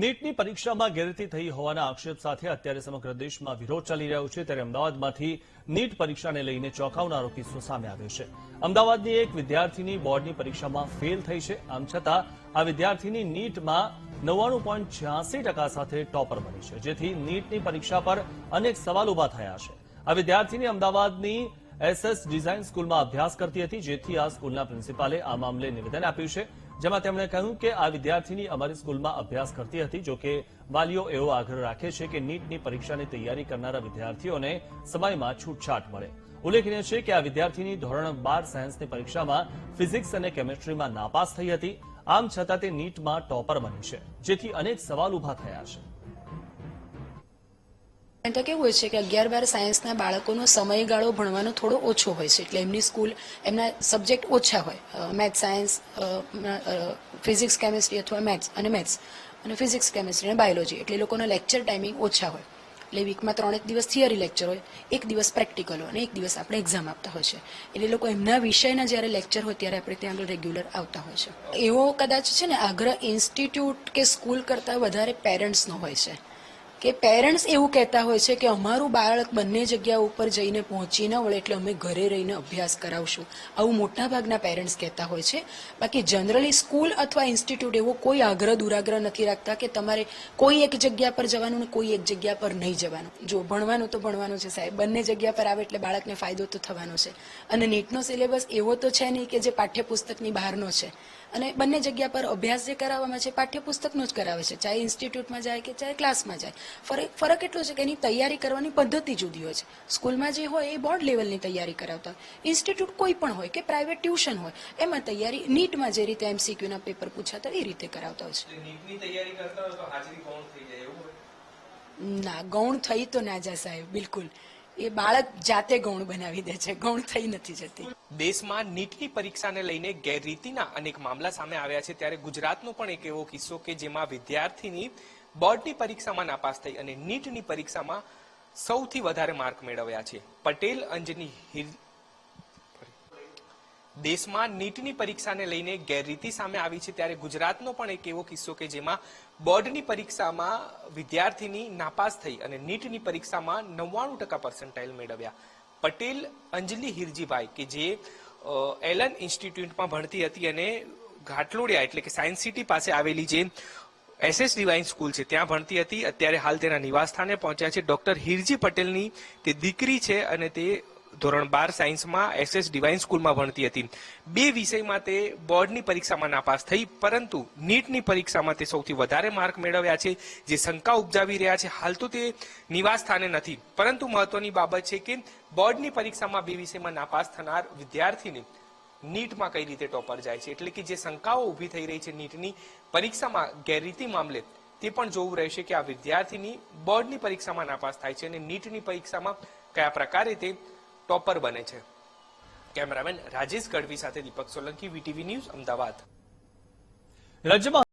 નીટની પરીક્ષામાં ગેરરીતિ થઈ હોવાના આક્ષેપ સાથે અત્યારે સમગ્ર દેશમાં વિરોધ ચાલી રહ્યો છે ત્યારે અમદાવાદમાંથી નીટ પરીક્ષાને લઈને ચોંકાવનારો કિસ્સો સામે આવ્યો છે। અમદાવાદની એક વિદ્યાર્થીની બોર્ડની પરીક્ષામાં ફેલ થઈ છે। આમ છતાં આ વિદ્યાર્થીની નીટમાં 99.86% સાથે ટોપર બની છે, જેથી નીટની પરીક્ષા પર અનેક સવાલ ઉભા થયા છે। આ વિદ્યાર્થીની અમદાવાદની એસએસ ડિઝાઇન સ્કૂલમાં અભ્યાસ કરતી હતી, જેથી આ સ્કૂલના પ્રિન્સિપાલે આ મામલે નિવેદન આપ્યું છે, જેમાં તેમણે કહ્યું કે આ વિદ્યાર્થીની અમારી સ્કૂલમાં અભ્યાસ કરતી હતી। જોકે વાલીઓ એવો આગ્રહ રાખે છે કે નીટની પરીક્ષાની તૈયારી કરનારા વિદ્યાર્થીઓને સમયમાં છૂટછાટ મળે। ઉલ્લેખનીય છે કે આ વિદ્યાર્થીની ધોરણ 12 સાયન્સની પરીક્ષામાં ફિઝિક્સ અને કેમિસ્ટ્રીમાં નાપાસ થઈ હતી। આમ છતાં તે નીટમાં ટોપર બની છે, જેથી અનેક સવાલ ઉભા થયા છે। તો કેવું હોય છે કે 11-12 સાયન્સના બાળકોનો સમયગાળો ભણવાનો થોડો ઓછો હોય છે, એટલે એમની સ્કૂલ એમના સબ્જેક્ટ ઓછા હોય, મેથ્સ સાયન્સ, ફિઝિક્સ કેમિસ્ટ્રી અથવા મેથ્સ અને ફિઝિક્સ કેમિસ્ટ્રી અને બાયોલોજી, એટલે એ લોકોના લેક્ચર ટાઈમિંગ ઓછા હોય। એટલે વીકમાં 3 દિવસ થિયરી લેક્ચર હોય, 1 દિવસ પ્રેક્ટિકલ હોય અને 1 દિવસ આપણે એક્ઝામ આપતા હોય છે। એટલે લોકો એમના વિષયના જ્યારે લેક્ચર હોય ત્યારે આપણે ત્યાં આગળ રેગ્યુલર આવતા હોય છે। એવો કદાચ છે ને આગ્રહ ઇન્સ્ટિટ્યૂટ કે સ્કૂલ કરતાં વધારે પેરેન્ટ્સનો હોય છે કે પેરેન્ટ્સ એવું કહેતા હોય છે કે અમારું બાળક બંને જગ્યા ઉપર જઈને પહોંચી ન વળે એટલે અમે ઘરે રહીને અભ્યાસ કરાવશું, આવું મોટાભાગના પેરેન્ટ્સ કહેતા હોય છે। બાકી જનરલી સ્કૂલ અથવા ઇન્સ્ટિટ્યૂટ એવો કોઈ આગ્રહ દુરાગ્રહ નથી રાખતા કે તમારે કોઈ એક જગ્યા પર જવાનું ને કોઈ એક જગ્યા પર નહીં જવાનું। જો ભણવાનું તો ભણવાનું છે સાહેબ, બંને જગ્યા પર આવે એટલે બાળકને ફાયદો તો થવાનો છે। અને નીટનો સિલેબસ એવો તો છે નહીં કે જે પાઠ્યપુસ્તકની બહારનો છે, અને બંને જગ્યા પર અભ્યાસ જે કરાવવામાં છે પાઠ્યપુસ્તકનો જ કરાવે છે, ચાહે ઇન્સ્ટિટ્યૂટમાં જાય કે ચાહે ક્લાસમાં જાય। ફરક એટલો છે કે એની તૈયારી કરવાની પદ્ધતિ જુદી હોય છે। સ્કૂલમાં જે હોય એ બોર્ડ લેવલની તૈયારી કરાવતા હોય, ઇન્સ્ટિટ્યૂટ કોઈ પણ હોય કે પ્રાઇવેટ ટ્યુશન હોય એમાં તૈયારી નીટમાં જે રીતે MCQના પેપર પૂછાતા એ રીતે કરાવતા હોય છે। નીટની તૈયારી કરતા હોય તો હાજરી ગૌણ થઈ જાય એવું હોય? ના, ગૌણ થઈ તો ના જાય સાહેબ, બિલકુલ એ બાળક જાતે ગૌણ બનાવી દે છે, ગૌણ થઈ નથી જતી। દેશમાં નીટની પરીક્ષાને લઈને ગેરરીતિના અનેક મામલા સામે આવ્યા છે, ત્યારે ગુજરાતનો પણ એક એવો કિસ્સો કે જેમાં વિદ્યાર્થીની બોર્ડની પરીક્ષામાં નાપાસ થઈ અને નીટની પરીક્ષામાં સૌથી વધારે માર્ક મેળવ્યા છે। પટેલ અંજની દેશમાં નીટની પરીક્ષાને લઈને ગેરરીતિ સામે આવી છે, ત્યારે ગુજરાતનો પણ એક એવો કિસ્સો કે જેમાં બોર્ડની પરીક્ષામાં વિદ્યાર્થીની નાપાસ થઈ અને નીટની પરીક્ષામાં 99% મેળવ્યા। પટેલ અંજલિ હિરજીભાઈ કે જે એલન ઇન્સ્ટિટ્યૂટમાં ભણતી હતી અને ઘાટલોડિયા એટલે કે સાયન્સ સિટી પાસે આવેલી જે એસએસ ડિવાઇન સ્કૂલ છે ત્યાં ભણતી હતી। અત્યારે હાલ તેના નિવાસ સ્થાને પહોંચ્યા છે। ડોક્ટર હિરજી પટેલની તે દીકરી છે અને તે ધોરણ 12 સાયન્સમાં એસએસ ડિવાઇન સ્કૂલમાં ભણતી હતી। 2 વિષયમાં તે બોર્ડની પરીક્ષામાં નાપાસ થઈ, પરંતુ નીટની પરીક્ષામાં તે સૌથી વધારે માર્ક મેળવ્યા છે, જે શંકા ઉપજાવી રહ્યા છે। હાલ તો તે નિવાસ સ્થાને નથી, પરંતુ મહત્વની બાબત છે કે બોર્ડની પરીક્ષામાં 2 વિષયમાં નાપાસ થનાર વિદ્યાર્થીને નીટમાં કઈ રીતે ટોપર જાય છે, એટલે કે જે શંકાઓ ઊભી થઈ રહી છે નીટની પરીક્ષામાં ગેરરીતિ મામલે, તે પણ જોવું રહેશે કે આ વિદ્યાર્થીની બોર્ડની પરીક્ષામાં નાપાસ થાય છે અને નીટની પરીક્ષામાં કયા પ્રકારે તે ટોપર બને છે। કેમેરામેન રાજેશ ગઢવી સાથે દીપક સોલંકી, VTV ન્યૂઝ, અમદાવાદ। રાજ્યમાં